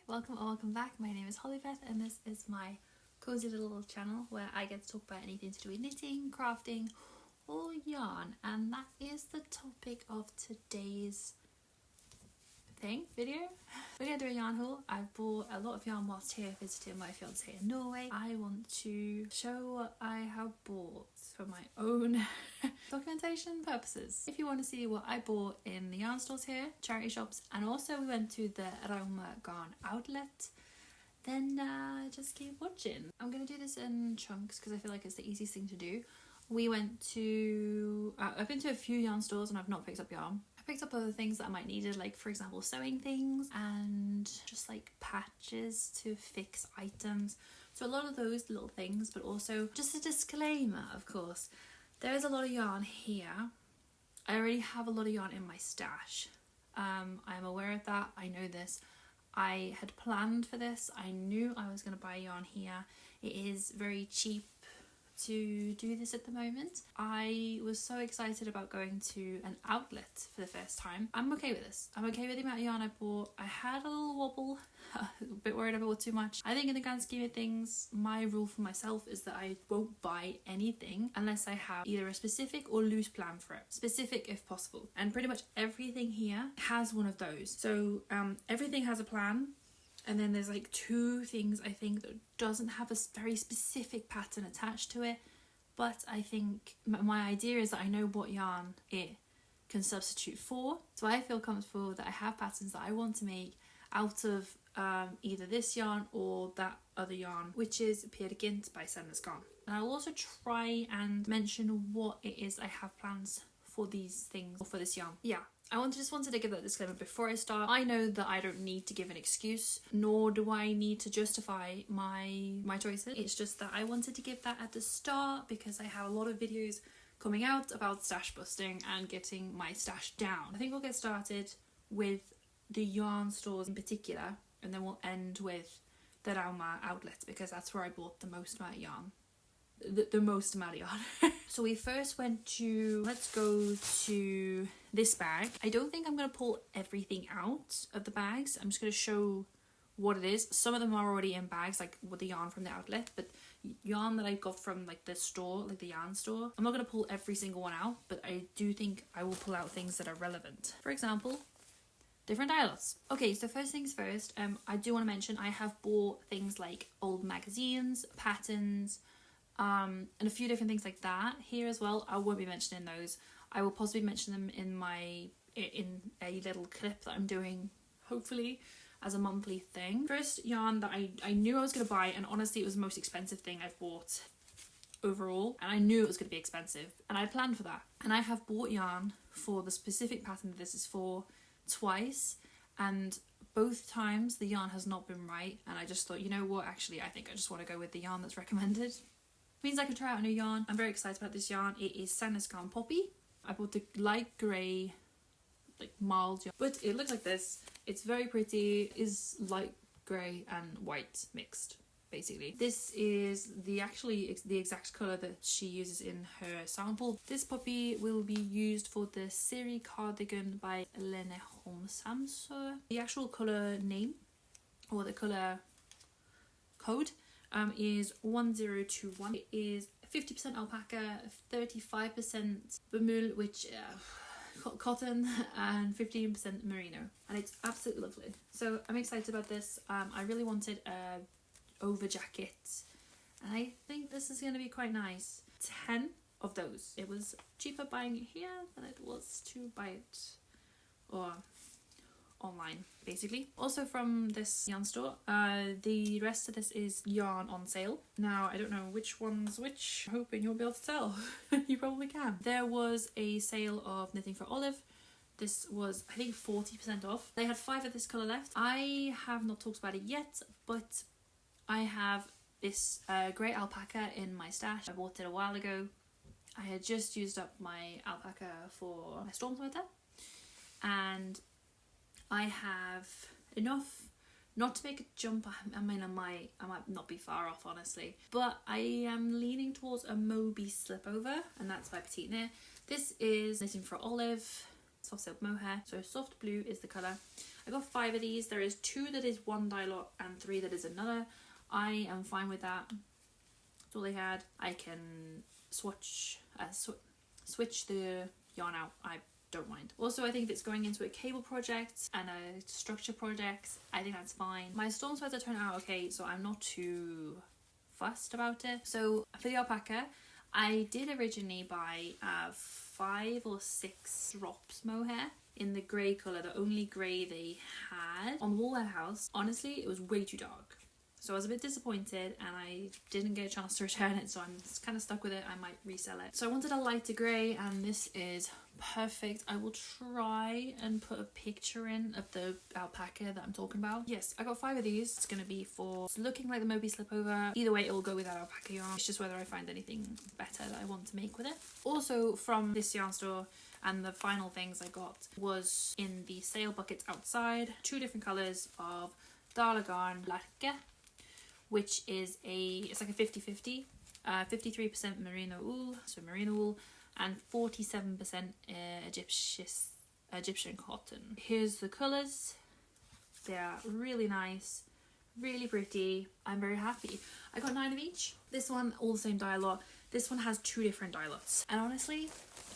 welcome or welcome back. My name is Holly-Beth and this is my cozy little channel where I get to talk about anything to do with knitting, crafting or yarn, and that is the topic of today's video. We're going to do a yarn haul. I've bought a lot of yarn whilst here visiting my fiance in Norway. I want to show what I have bought for my own documentation purposes. If you want to see what I bought in the yarn stores here, charity shops, and also we went to the Rauma outlet, then just keep watching. I'm going to do this in chunks because I feel like it's the easiest thing to do. We went to, I've been to a few yarn stores and I've not picked up yarn. I picked up other things that I might need, like for example sewing things and just like patches to fix items. So a lot of those little things, but also just a disclaimer, of course. There is a lot of yarn here. I already have a lot of yarn in my stash. I'm aware of that. I know this. I had planned for this. I knew I was going to buy yarn here. It is very cheap to do this at the moment. I was so excited about going to an outlet for the first time. I'm okay with this. I'm okay with the amount of yarn I bought. I had a little wobble, a bit worried I bought too much. I think in the grand scheme of things, my rule for myself is that I won't buy anything unless I have either a specific or loose plan for it. Specific if possible. And pretty much everything here has one of those. So everything has a plan. And then there's like two things I think that doesn't have a very specific pattern attached to it. But I think my idea is that I know what yarn it can substitute for. So I feel comfortable that I have patterns that I want to make out of either this yarn or that other yarn, which is PetiteKnit by Sandnes. And I'll also try and mention what it is I have plans for these things or for this yarn. Yeah. I just wanted to give that disclaimer before I start. I know that I don't need to give an excuse, nor do I need to justify my choices. It's just that I wanted to give that at the start because I have a lot of videos coming out about stash busting and getting my stash down. I think we'll get started with the yarn stores in particular, and then we'll end with the Rauma outlets because that's where I bought the most amount of yarn. The most amount of yarn. So we first went to, let's go to this bag. I don't think I'm going to pull everything out of the bags. I'm just going to show what it is. Some of them are already in bags, like with the yarn from the outlet, but yarn that I got from like the store, like the yarn store. I'm not going to pull every single one out, but I do think I will pull out things that are relevant. For example, different dye lots. Okay, so first things first, I do want to mention I have bought things like old magazines, patterns, and a few different things like that here as well. I won't be mentioning those. I will possibly mention them in a little clip that I'm doing, hopefully, as a monthly thing. First yarn that I knew I was going to buy, and honestly it was the most expensive thing I've bought overall, and I knew it was going to be expensive, and I planned for that. And I have bought yarn for the specific pattern that this is for twice, and both times the yarn has not been right, and I just thought, you know what, actually I think I just want to go with the yarn that's recommended. Means I can try out a new yarn. I'm very excited about this yarn. It is Sandnes Poppy. I bought the light grey, like mild yarn, but it looks like this. It's very pretty. It is light grey and white mixed, basically. This is the exact colour that she uses in her sample. This poppy will be used for the Siri cardigan by Lene Holme Samsøe. The actual colour name or the colour code is 1021. It is 50% alpaca, 35% bamul, which cotton, and 15% merino, and it's absolutely lovely. So I'm excited about this. I really wanted a over jacket, and I think this is going to be quite nice. 10 of those. It was cheaper buying it here than it was to buy it or online, basically. Also from this yarn store, the rest of this is yarn on sale. Now I don't know which one's which. I'm hoping you'll be able to tell. You probably can. There was a sale of Knitting for Olive. This was, I think, 40% off. They had 5 of this colour left. I have not talked about it yet, but I have this grey alpaca in my stash. I bought it a while ago. I had just used up my alpaca for my storm sweater, and I have enough not to make a jump. I mean, I might not be far off, honestly, but I am leaning towards a Moby Slipover, and that's by PetiteKnit. This is Knitting for Olive. soft silk mohair. So soft blue is the colour. I got 5 of these. There is 2 that is one dye lot and 3 that is another. I am fine with that. That's all they had. I can switch the yarn out. I don't mind. Also, I think if it's going into a cable project and a structure project, I think that's fine. My storm sweater turned out okay, so I'm not too fussed about it. So for the alpaca, I did originally buy 5 or 6 drops mohair in the grey colour, the only grey they had on the Walnut House. Honestly, it was way too dark. So I was a bit disappointed and I didn't get a chance to return it, so I'm kind of stuck with it. I might resell it. So I wanted a lighter grey and this is perfect. I will try and put a picture in of the alpaca that I'm talking about. Yes, I got 5 of these. It's going to be for looking like the Moby Slipover. Either way, it will go with that alpaca yarn. It's just whether I find anything better that I want to make with it. Also from this yarn store, and the final things I got was in the sale buckets outside, 2 different colours of Garn Lerke, which is it's like a 50-50, 53% merino wool, so merino wool, and 47% Egyptian cotton. Here's the colours. They are really nice, really pretty. I'm very happy. I got 9 of each. This one, all the same dye lot. This one has 2 different dye lots, and honestly,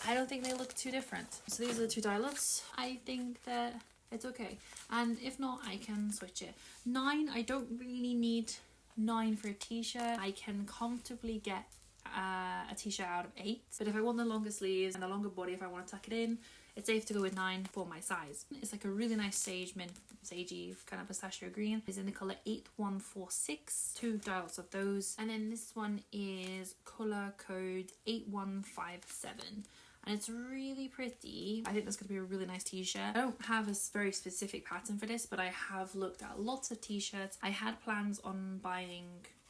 I don't think they look too different. So these are the 2 dye lots. I think that it's okay, and if not, I can switch it. 9, I don't really need 9 for a t-shirt. I can comfortably get a t-shirt out of 8, but if I want the longer sleeves and the longer body, if I want to tuck it in, it's safe to go with 9 for my size. It's like a really nice sagey kind of pistachio green. It's in the colour 8146, 2 dye lots of those, and then this one is colour code 8157. And it's really pretty. I think that's going to be a really nice t-shirt. I don't have a very specific pattern for this, but I have looked at lots of t-shirts. I had plans on buying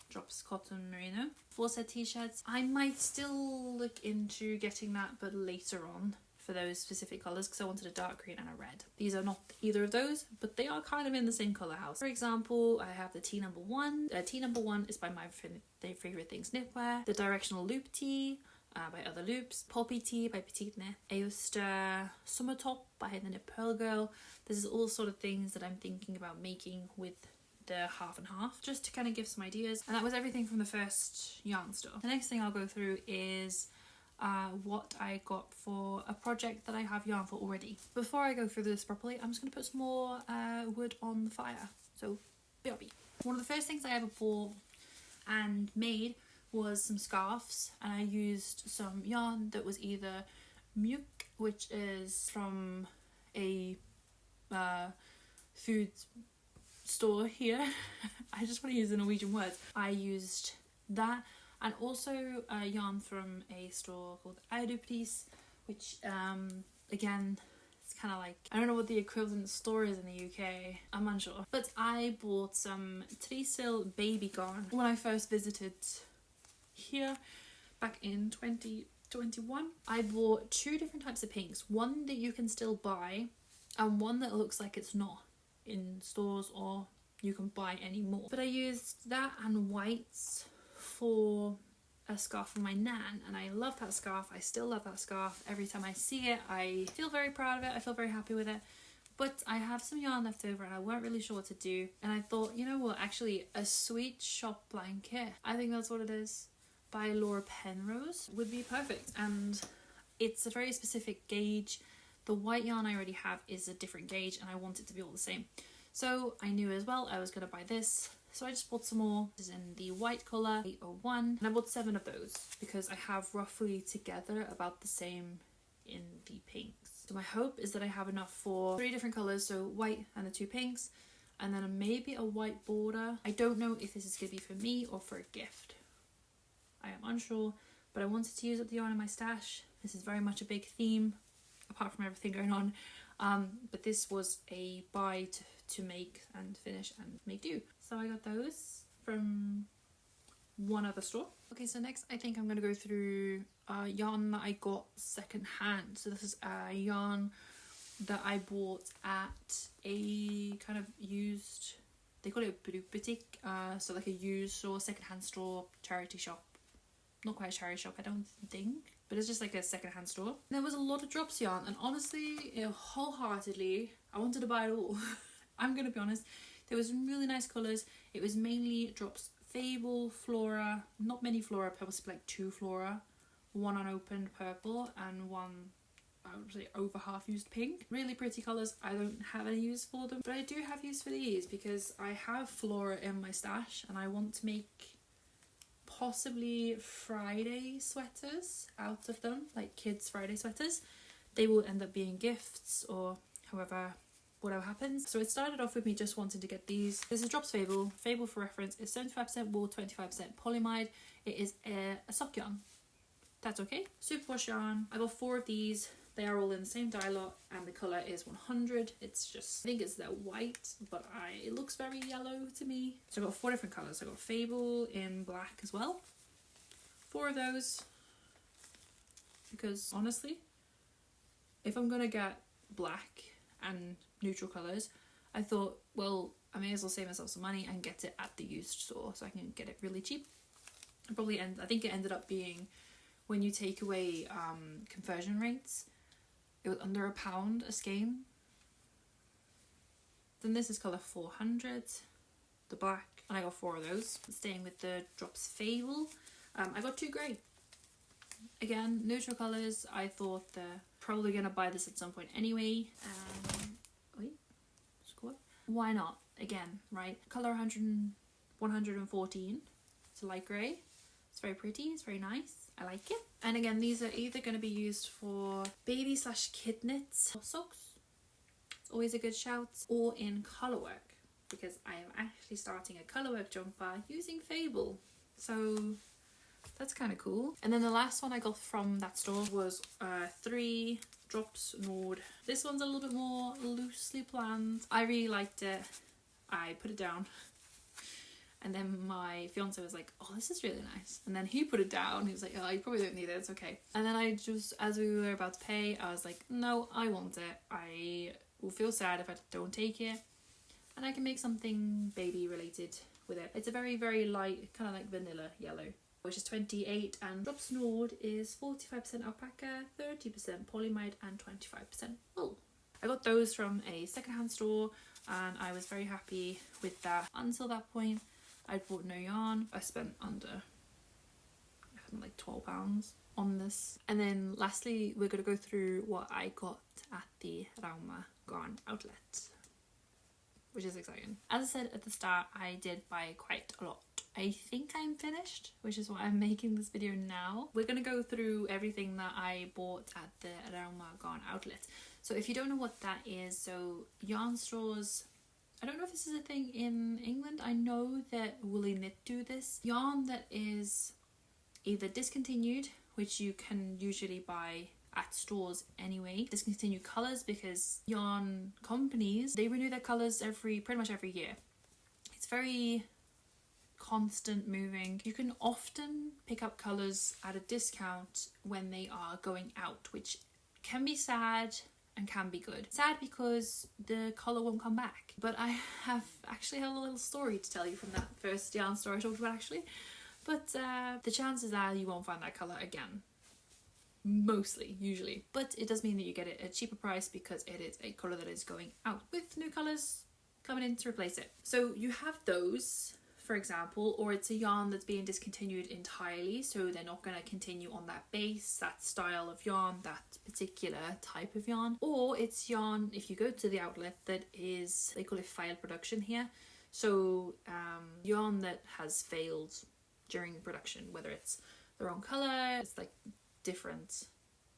drops cotton merino for said t-shirts. I might still look into getting that, but later on for those specific colours, because I wanted a dark green and a red. These are not either of those, but they are kind of in the same colour house. For example, I have the T number 1. T number 1 is by My Favourite Things.Knitwear. The Directional Loop Tee by Other Loops, Poppy Tee by PetiteKnit, Aosta Summer Top by the Knit Pearl Girl. This is all sort of things that I'm thinking about making with the half and half, just to kind of give some ideas. And that was everything from the first yarn store. The next thing I'll go through is what I got for a project that I have yarn for already. Before I go through this properly, I'm just going to put some more wood on the fire. So, BRB. One of the first things I ever bought and made was some scarves, and I used some yarn that was either Mjuk, which is from a food store here. I just want to use the Norwegian words. I used that, and also yarn from a store called Europris, which again, it's kind of like, I don't know what the equivalent store is in the UK, I'm unsure, but I bought some Trysil Babygarn when I first visited here back in 2021. I bought 2 different types of pinks, one that you can still buy and one that looks like it's not in stores or you can buy anymore. But I used that and whites for a scarf for my nan, and I love that scarf. I still love that scarf. Every time I see it, I feel very proud of it. I feel very happy with it. But I have some yarn left over and I weren't really sure what to do. And I thought, you know what, actually a sweet shop blanket, I think that's what it is, by Laura Penrose would be perfect. And it's a very specific gauge. The white yarn I already have is a different gauge and I want it to be all the same. So I knew as well I was going to buy this. So I just bought some more. This is in the white colour, 801. And I bought 7 of those because I have roughly together about the same in the pinks. So my hope is that I have enough for 3 different colours, so white and the 2 pinks, and then maybe a white border. I don't know if this is going to be for me or for a gift. I am unsure, but I wanted to use up the yarn in my stash. This is very much a big theme, apart from everything going on. But this was a buy to make and finish and make do. So I got those from one other store. Okay, so next I think I'm going to go through yarn that I got second hand. So this is a yarn that I bought at a kind of used, they call it Bruktbutikk, so like a used or second hand store, charity shop not quite a charity shop, I don't think, but it's just like a second-hand store. There was a lot of drops yarn, and honestly, wholeheartedly, I wanted to buy it all. I'm gonna be honest, there was some really nice colours. It was mainly drops Fabel, Flora, not many Flora, possibly like 2 Flora, 1 unopened purple and 1, I would say, over half used pink. Really pretty colours. I don't have any use for them, but I do have use for these because I have Flora in my stash and I want to make possibly Friday sweaters out of them, like kids Friday sweaters. They will end up being gifts or whatever happens. So it started off with me just wanting to get these. This is Drops Fabel. Fabel, for reference, is 75% wool, 25% polyamide. It is a sock yarn. That's okay. Superwash yarn. I got 4 of these. They are all in the same dye lot and the colour is 100. It's just, I think it's that white, but it looks very yellow to me. So I got 4 different colours. I got Fabel in black as well. 4 of those. Because honestly, if I'm going to get black and neutral colours, I thought, well, I may as well save myself some money and get it at the used store so I can get it really cheap. I think it ended up being, when you take away conversion rates, it was under £1 a skein. Then this is colour 400, the black, and I got 4 of those. Staying with the Drops Fabel, I got 2 grey. Again, neutral colours. I thought they're probably going to buy this at some point anyway. Why not? Again, right? Colour 114. It's a light grey. It's very pretty. It's very nice. I like it. And again, these are either going to be used for baby/kid knits or socks. It's always a good shout. Or in colourwork, because I am actually starting a colourwork jumper using Fabel. So that's kind of cool. And then the last one I got from that store was 3 Drops Nord. This one's a little bit more loosely planned. I really liked it. I put it down. And then my fiance was like, oh, this is really nice. And then he put it down. He was like, oh, you probably don't need it. It's okay. And then I just, as we were about to pay, I was like, no, I want it. I will feel sad if I don't take it. And I can make something baby related with it. It's a very, very light, kind of like vanilla yellow, which is 28, and Drops Nord is 45% alpaca, 30% polyamide and 25% wool. I got those from a secondhand store and I was very happy with that. Until that point, I'd bought no yarn. I spent under, I think, like £12 on this. And then lastly, we're going to go through what I got at the Rauma Garn outlet, which is exciting. As I said at the start, I did buy quite a lot. I think I'm finished, which is why I'm making this video now. We're going to go through everything that I bought at the Rauma Garn outlet. So if you don't know what that is, so yarn stores, I don't know if this is a thing in England. I know that Woolly Knit do this. Yarn that is either discontinued, which you can usually buy at stores anyway. Discontinued colours, because yarn companies, they renew their colours pretty much every year. It's very constant moving. You can often pick up colours at a discount when they are going out, which can be sad and can be good. Sad because the colour won't come back. But I actually have a little story to tell you from that first yarn store I talked about actually. But the chances are you won't find that colour again. Mostly, usually. But it does mean that you get it at a cheaper price because it is a colour that is going out with new colours coming in to replace it. So you have those, for example, or it's a yarn that's being discontinued entirely, so they're not going to continue on that base, that style of yarn, that particular type of yarn. Or it's yarn, if you go to the outlet, that is, they call it failed production here, so yarn that has failed during production, whether it's the wrong colour, it's like different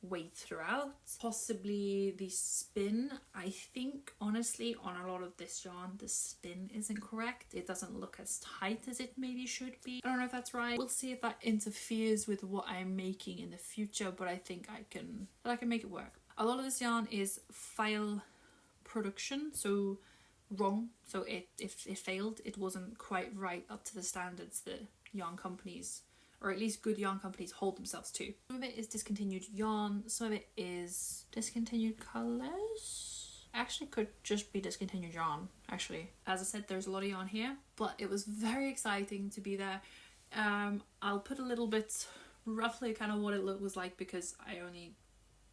weight throughout, possibly the spin. I think honestly on a lot of this yarn the spin isn't correct. It doesn't look as tight as it maybe should be. I don't know if that's right. We'll see if that interferes with what I'm making in the future, but I think I can make it work. A lot of this yarn is fail production, so wrong, so it failed. It wasn't quite right up to the standards that yarn companies, or at least good yarn companies, hold themselves to. Some of it is discontinued yarn, some of it is discontinued colours. Actually could just be discontinued yarn, actually. As I said, there's a lot of yarn here, but it was very exciting to be there. I'll put a little bit roughly kind of what it was like because I only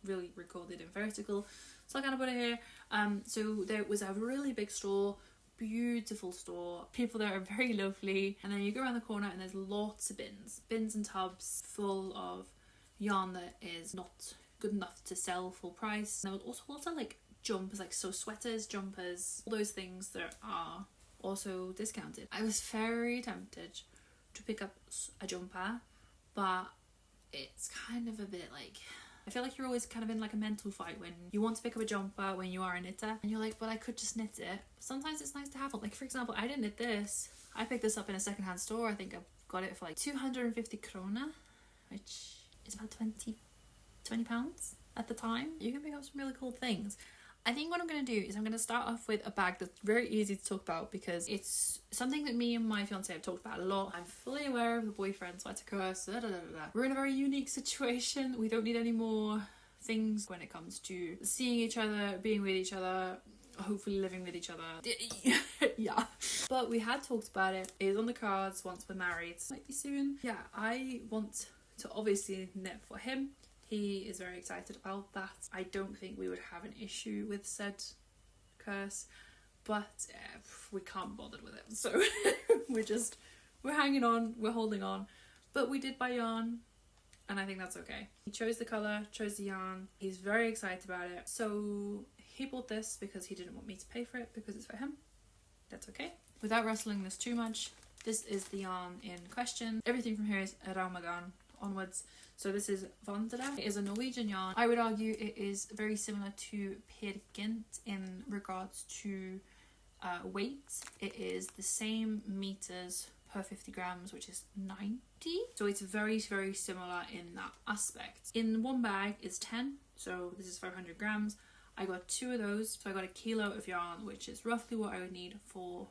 really recorded in vertical, so I kind of put it here. So there was a really big store, beautiful store, people there are very lovely, and then you go around the corner and there's lots of bins and tubs full of yarn that is not good enough to sell full price. There was also lots of like jumpers, like so sweaters, jumpers, all those things that are also discounted. I was very tempted to pick up a jumper, but it's kind of a bit like, I feel like you're always kind of in like a mental fight when you want to pick up a jumper when you are a knitter and you're like, but I could just knit it. Sometimes it's nice to have it. Like for example, I didn't knit this. I picked this up in a secondhand store. I think I got it for like 250 krona, which is about 20 pounds at the time. You can pick up some really cool things. I think what I'm going to do is I'm going to start off with a bag that's very easy to talk about because it's something that me and my fiance have talked about a lot. I'm fully aware of the boyfriend sweater curse. We're in a very unique situation. We don't need any more things when it comes to seeing each other, being with each other, hopefully living with each other. Yeah. But we had talked about it. It is on the cards once we're married. Might be soon. Yeah, I want to obviously knit for him. He is very excited about that. I don't think we would have an issue with said curse, but we can't bother with it. So we're hanging on, we're holding on. But we did buy yarn, and I think that's okay. He chose the colour, chose the yarn. He's very excited about it. So he bought this because he didn't want me to pay for it because it's for him. That's okay. Without rustling this too much, this is the yarn in question. Everything from here is Rauma Vandre onwards. So this is Vandre. It is a Norwegian yarn. I would argue it is very similar to PetiteKnit in regards to weight. It is the same meters per 50 grams, which is 90. So it's very, very similar in that aspect. In one bag is 10, so this is 500 grams. I got 2 of those, so I got a kilo of yarn, which is roughly what I would need for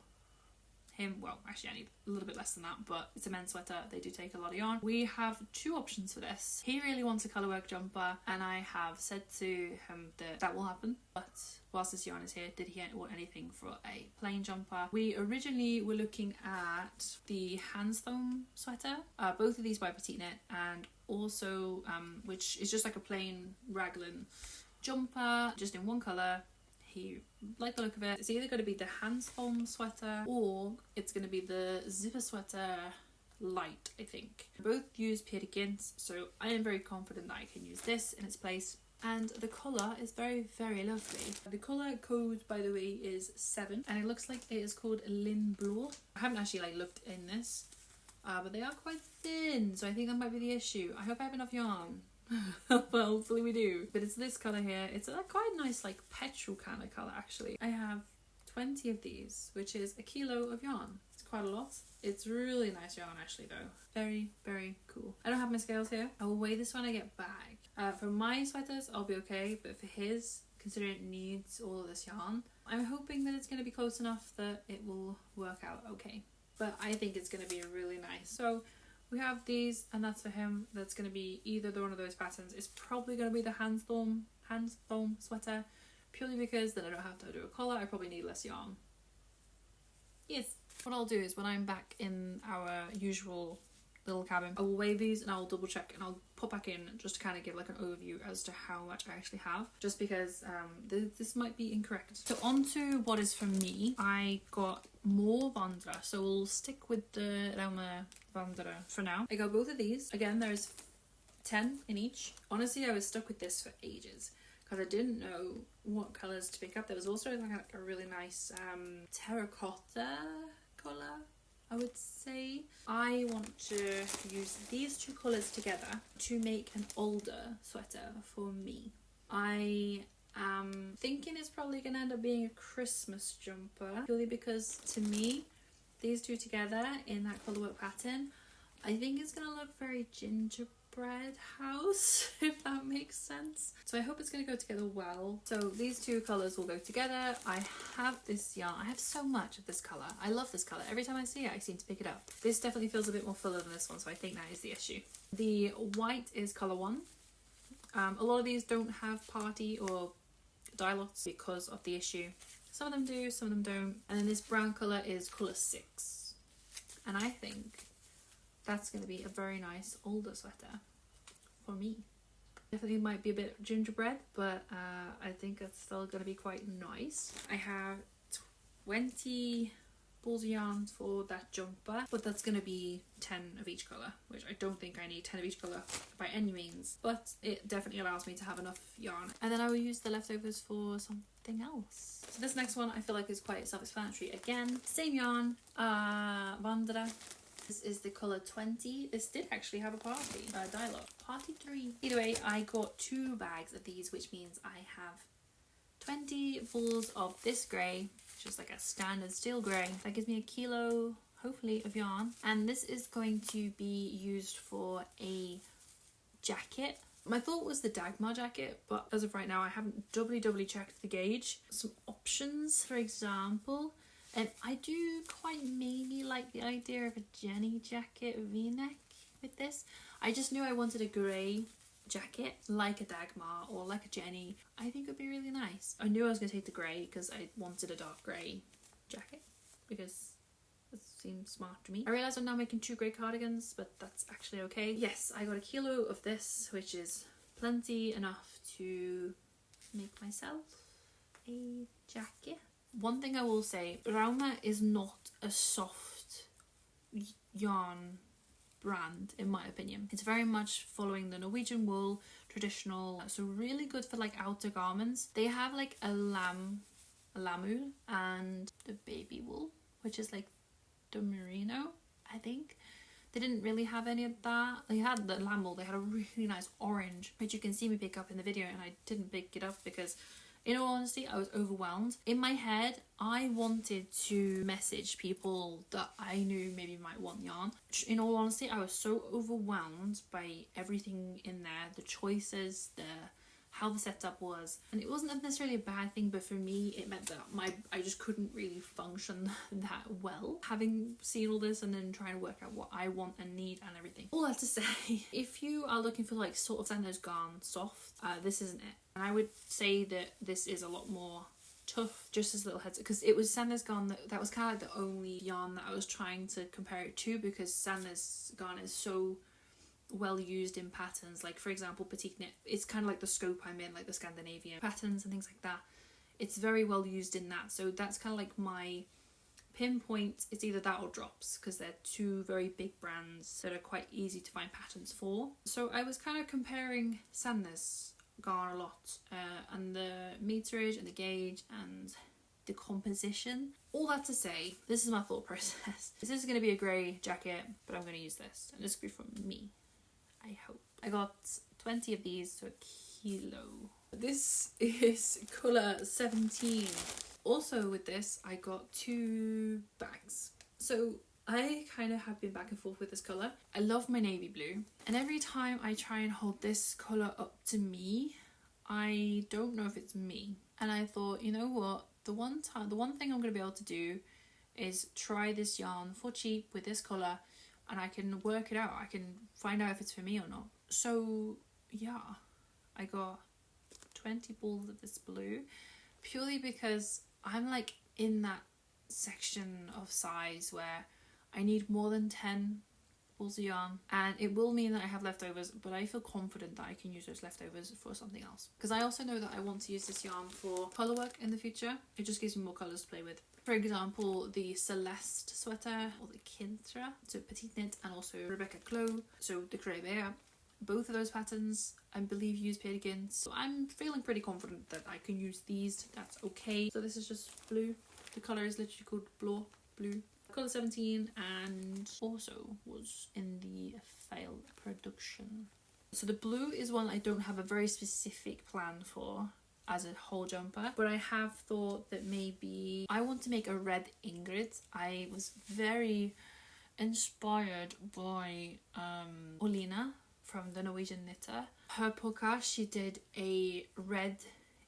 him. Well, actually I need a little bit less than that, but it's a men's sweater, they do take a lot of yarn. We have 2 options for this. He really wants a colourwork jumper, and I have said to him that that will happen, but whilst this yarn is here, did he want anything for a plain jumper? We originally were looking at the Handstone sweater, both of these by PetiteKnit, and also which is just like a plain raglan jumper, just in one colour. He liked the look of it. It's either going to be the Handstone sweater or it's going to be the zipper sweater light, I think. Both use PetiteKnit, so I am very confident that I can use this in its place. And the colour is very, very lovely. The colour code, by the way, is 7, and it looks like it is called Linblå. I haven't actually looked in this, but they are quite thin, so I think that might be the issue. I hope I have enough yarn. Well, hopefully we do. But it's this colour here. It's a quite nice petrol kind of colour actually. I have 20 of these, which is a kilo of yarn. It's quite a lot. It's really nice yarn actually though. Very, very cool. I don't have my scales here. I will weigh this when I get back. For my sweaters I'll be okay, but for his, considering it needs all of this yarn, I'm hoping that it's going to be close enough that it will work out okay. But I think it's going to be really nice. So we have these, and that's for him. That's going to be either one of those patterns. It's probably going to be the Handstone sweater, purely because then I don't have to do a collar. I probably need less yarn. Yes. What I'll do is when I'm back in our usual little cabin, I will weigh these and I'll double check and I'll pop back in just to kind of give an overview as to how much I actually have, just because this might be incorrect. So on to what is for me. I got more Vandre, so we'll stick with the Rauma Vandre for now. I got both of these. Again, there's 10 in each. Honestly, I was stuck with this for ages because I didn't know what colours to pick up. There was also a really nice terracotta colour, I would say. I want to use these 2 colours together to make an older sweater for me. I am thinking it's probably going to end up being a Christmas jumper, purely because to me, these 2 together in that colourwork pattern, I think it's going to look very gingerbread house, if that makes sense. So I hope it's going to go together well. So these 2 colours will go together. I have this yarn. I have so much of this colour. I love this colour. Every time I see it, I seem to pick it up. This definitely feels a bit more fuller than this one, so I think that is the issue. The white is colour 1. A lot of these don't have party or dye lots because of the issue. Some of them do, some of them don't. And then this brown colour is colour 6. And I think that's going to be a very nice older sweater for me. Definitely might be a bit gingerbread, but I think it's still going to be quite nice. I have 20 balls of yarn for that jumper, but that's going to be 10 of each colour, which I don't think I need 10 of each colour by any means, but it definitely allows me to have enough yarn. And then I will use the leftovers for something else. So this next one I feel like is quite self-explanatory. Again, same yarn, Vandre. This is the colour 20. This did actually have a dialogue. Party 3. Either way, I got 2 bags of these, which means I have 20 balls of this grey, which is like a standard steel grey. That gives me a kilo, hopefully, of yarn. And this is going to be used for a jacket. My thought was the Dagmar jacket, but as of right now, I haven't doubly checked the gauge. Some options, for example. And I do quite maybe like the idea of a Jenny jacket v-neck with this. I just knew I wanted a grey jacket like a Dagmar or like a Jenny. I think it would be really nice. I knew I was going to take the grey because I wanted a dark grey jacket because it seems smart to me. I realise I'm now making 2 grey cardigans, but that's actually okay. Yes, I got a kilo of this, which is plenty enough to make myself a jacket. One thing I will say, Rauma is not a soft yarn brand in my opinion. It's very much following the Norwegian wool traditional, so really good for like outer garments. They have like a lamb wool and the baby wool, which is like the merino, I think. They didn't really have any of that. They had the lamb wool, they had a really nice orange, which you can see me pick up in the video, and I didn't pick it up because in all honesty, I was overwhelmed. In my head, I wanted to message people that I knew maybe might want yarn. In all honesty, I was so overwhelmed by everything in there, the choices, how the setup was. And it wasn't necessarily a bad thing, but for me, it meant that I just couldn't really function that well. Having seen all this and then trying to work out what I want and need and everything. All that to say, if you are looking for like sort of Sandnes Garn soft, this isn't it. And I would say that this is a lot more tough, just as little heads, because it was Sandnes Garn that was kind of like the only yarn that I was trying to compare it to, because Sandnes Garn is so well used in patterns. Like for example, PetiteKnit, it's kind of like the scope I'm in, like the Scandinavian patterns and things like that. It's very well used in that, so that's kind of like my pinpoint. It's either that or Drops, because they're 2 very big brands that are quite easy to find patterns for. So I was kind of comparing Sandnes Garn a lot, and the meterage and the gauge and the composition. All that to say, this is my thought process. This is going to be a grey jacket, but I'm going to use this, and this will be from me, I hope. I got 20 of these, so a kilo. This is colour 17. Also with this, I got 2 bags. So I kind of have been back and forth with this colour. I love my navy blue, and every time I try and hold this colour up to me, I don't know if it's me. And I thought, you know what, the one thing I'm going to be able to do is try this yarn for cheap with this colour, and I can work it out. I can find out if it's for me or not. So yeah, I got 20 balls of this blue, purely because I'm like in that section of size where I need more than 10 balls of yarn, and it will mean that I have leftovers, but I feel confident that I can use those leftovers for something else, because I also know that I want to use this yarn for colour work in the future. It just gives me more colours to play with. For example, the Celeste sweater, or the Kintra, so PetiteKnit, and also Rebecca Clow, so the Gråmelert. Both of those patterns I believe use PetiteKnit, so I'm feeling pretty confident that I can use these. That's okay. So this is just blue. The colour is literally called blue. Colour 17, and also was in the failed production. So the blue is one I don't have a very specific plan for as a whole jumper, but I have thought that maybe I want to make a red Ingrid. I was very inspired by Lene from the Norwegian knitter. Her podcast, she did a red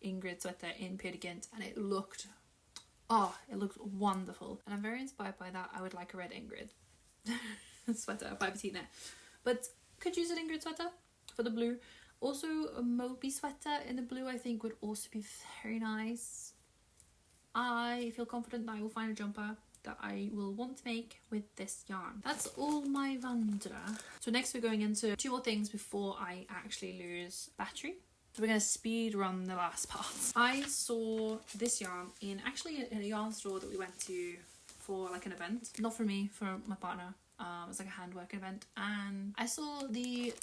Ingrid sweater in PetiteKnit, and it looked wonderful, and I'm very inspired by that. I would like a red Ingrid sweater by PetiteKnit, but could use an Ingrid sweater for the blue. Also a Moby sweater in the blue I think would also be very nice. I feel confident that I will find a jumper that I will want to make with this yarn. That's all my Vandre. So next we're going into 2 more things before I actually lose battery. So we're going to speed run the last part. I saw this yarn in a yarn store that we went to for like an event. Not for me, for my partner. It was like a handwork event, and I saw the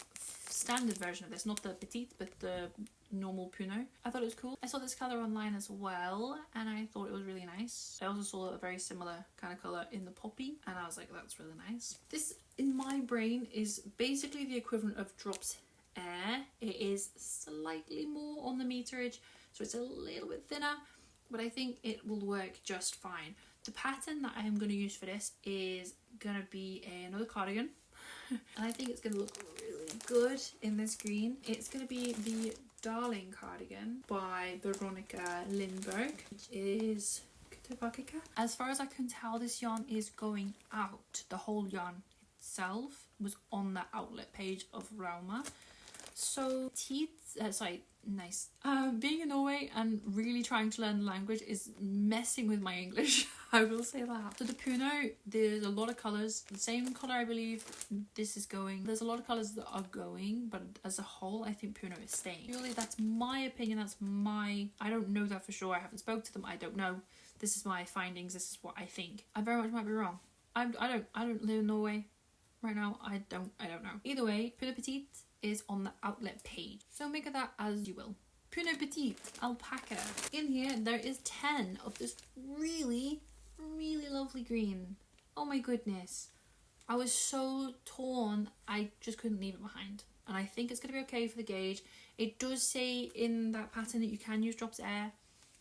standard version of this, not the Petit, but the normal Puno. I thought it was cool. I saw this colour online as well, and I thought it was really nice. I also saw a very similar kind of colour in the poppy, and I was like, that's really nice. This, in my brain, is basically the equivalent of Drops Air. It is slightly more on the meterage, so it's a little bit thinner, but I think it will work just fine. The pattern that I am going to use for this is going to be another cardigan, and I think it's going to look really good in this green. It's going to be the Darling cardigan by Veronica Lindberg, which is as far as I can tell, this yarn is going out. The whole yarn itself was on the outlet page of Rauma. So nice. Being in Norway and really trying to learn the language is messing with my English. I will say that. So the Puno, there's a lot of colours. The same colour, I believe, this is going. There's a lot of colours that are going, but as a whole, I think Puno is staying. Really, that's my opinion. I don't know that for sure. I haven't spoke to them. I don't know. This is my findings. This is what I think. I very much might be wrong. I don't live in Norway right now. I don't know. Either way, Puno Petit is on the outlet page, so make of that as you will. Puno Petit alpaca. In here there is 10 of this really lovely green. Oh my goodness, I was so torn, I just couldn't leave it behind, and I think it's going to be okay for the gauge. It does say in that pattern that you can use Drops Air.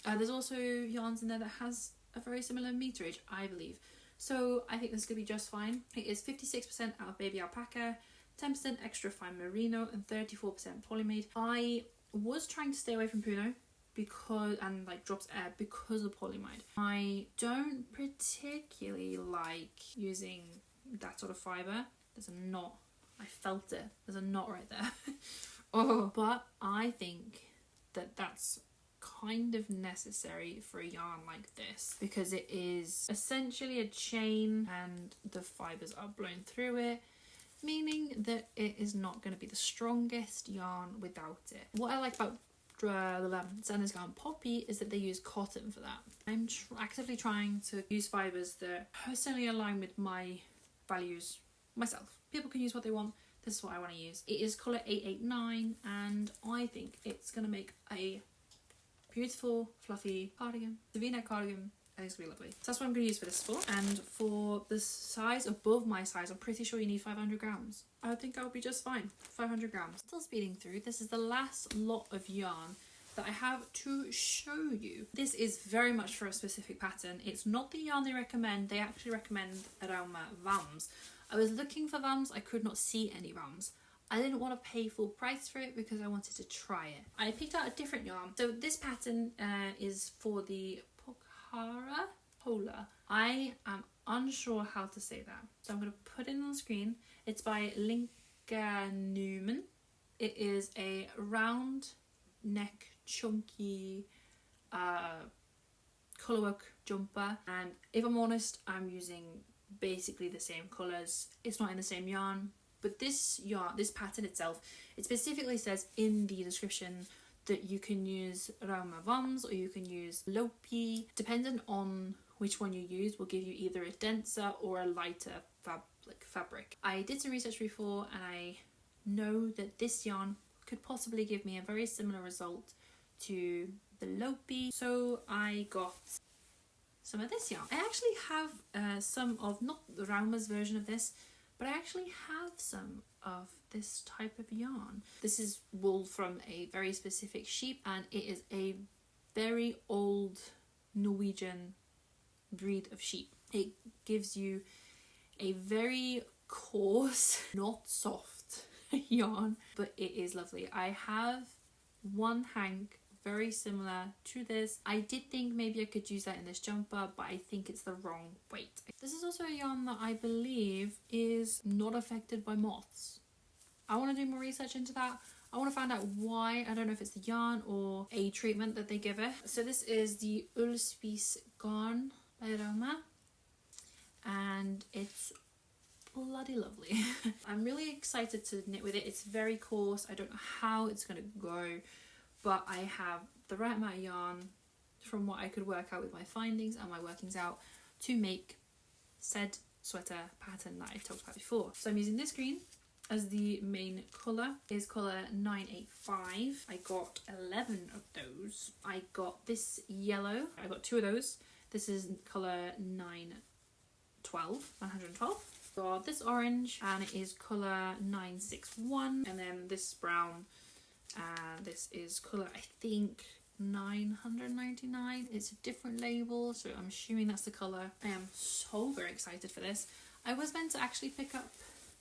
There's also yarns in there that has a very similar meterage, I believe, so I think this is going to be just fine. It is 56% out of baby alpaca, 10% extra fine merino, and 34% polymade. I was trying to stay away from Puno and like Drops Air because of polymide. I don't particularly like using that sort of fibre. There's a knot. I felt it. There's a knot right there. Oh, but I think that that's kind of necessary for a yarn like this, because it is essentially a chain and the fibres are blown through it, meaning that it is not going to be the strongest yarn without it. What I like about Sandnes Garn Poppy is that they use cotton for that. I'm actively trying to use fibres that personally align with my values myself. People can use what they want. This is what I want to use. It is colour 889, and I think it's going to make a beautiful fluffy cardigan. The V-neck cardigan. I think it's going to be lovely. So that's what I'm going to use for this for. And for the size above my size, I'm pretty sure you need 500 grams. I think I'll be just fine. 500 grams. Still speeding through. This is the last lot of yarn that I have to show you. This is very much for a specific pattern. It's not the yarn they recommend. They actually recommend Rauma Vandre. I was looking for Vandres. I could not see any Vandres. I didn't want to pay full price for it because I wanted to try it. I picked out a different yarn. So this pattern is for the Hola. I am unsure how to say that, so I'm going to put it on the screen. It's by Linblå. It is a round neck chunky colourwork jumper, and if I'm honest, I'm using basically the same colours. It's not in the same yarn, but this pattern itself, it specifically says in the description that you can use Rauma Vandre or you can use Lopi. Depending on which one you use will give you either a denser or a lighter fabric. I did some research before, and I know that this yarn could possibly give me a very similar result to the Lopi, so I got some of this yarn. I actually have some of, not the Rauma's version of this, but I actually have some of this type of yarn. This is wool from a very specific sheep, and it is a very old Norwegian breed of sheep. It gives you a very coarse, not soft yarn, but it is lovely. I have one hank very similar to this. I did think maybe I could use that in this jumper, but I think it's the wrong weight. This is also a yarn that I believe is not affected by moths. I want to do more research into that. I want to find out why. I don't know if it's the yarn or a treatment that they give it. So this is the Ullspissgarn by Rauma. and it's bloody lovely. I'm really excited to knit with it. It's very coarse. I don't know how it's going to go, but I have the right amount of yarn from what I could work out with my findings and my workings out to make said sweater pattern that I've talked about before. So I'm using this green as the main colour. Is colour 985. I got 11 of those. I got this yellow. I got 2 of those. This is colour 112. Got this orange, and it is colour 961, and then this brown, and this is colour, I think, 999. It's a different label, so I'm assuming that's the colour. I am so very excited for this. I was meant to actually pick up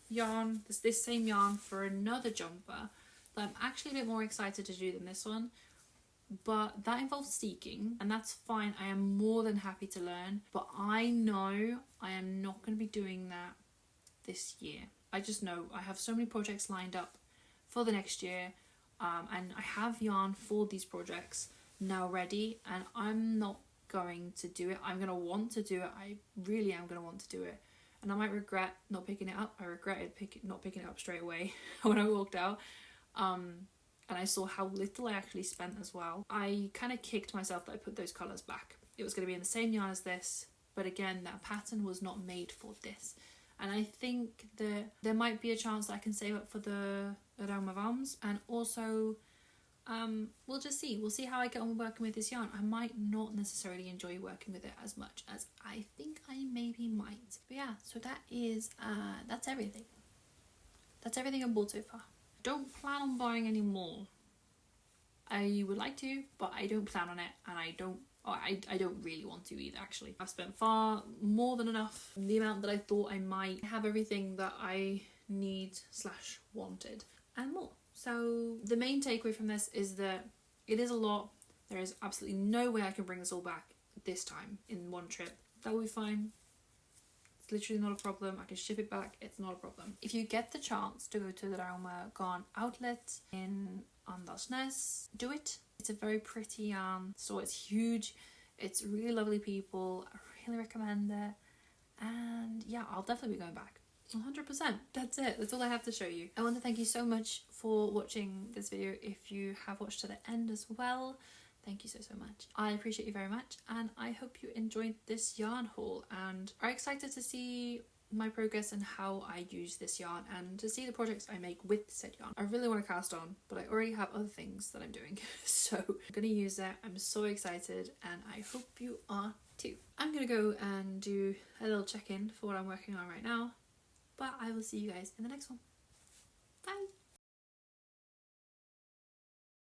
yarn, this same yarn, for another jumper that I'm actually a bit more excited to do than this one, but that involves steeking, and that's fine. I am more than happy to learn, but I know I am not going to be doing that this year. I just know I have so many projects lined up for the next year, and I have yarn for these projects now ready, and I'm not going to do it. I'm going to want to do it. I really am going to want to do it, and I might regret not picking it up. I regretted not picking it up straight away when I walked out, and I saw how little I actually spent as well. I kind of kicked myself that I put those colours back. It was going to be in the same yarn as this, but again, that pattern was not made for this. And I think that there might be a chance that I can save up for the Rauma Vandre, and also we'll just see. We'll see how I get on working with this yarn. I might not necessarily enjoy working with it as much as I think I maybe might. But yeah, so that is that's everything. That's everything I bought so far. Don't plan on buying any more. I would like to, but I don't plan on it, and I don't really want to either, actually. I've spent far more than enough, the amount that I thought I might. Have everything that I need / wanted and more. So the main takeaway from this is that it is a lot. There is absolutely no way I can bring this all back this time in one trip. That will be fine. It's literally not a problem. I can ship it back. It's not a problem. If you get the chance to go to the Rauma Garn outlet in Sandnes, do it. It's a very pretty yarn, so it's huge. It's really lovely people. I really recommend it. And yeah, I'll definitely be going back. 100%. That's it. That's all I have to show you. I want to thank you so much for watching this video. If you have watched to the end as well, thank you so much. I appreciate you very much, and I hope you enjoyed this yarn haul and are excited to see my progress and how I use this yarn, and to see the projects I make with said yarn. I really want to cast on, but I already have other things that I'm doing, so I'm gonna use it. I'm so excited, and I hope you are too. I'm gonna go and do a little check-in for what I'm working on right now, but I will see you guys in the next one. Bye!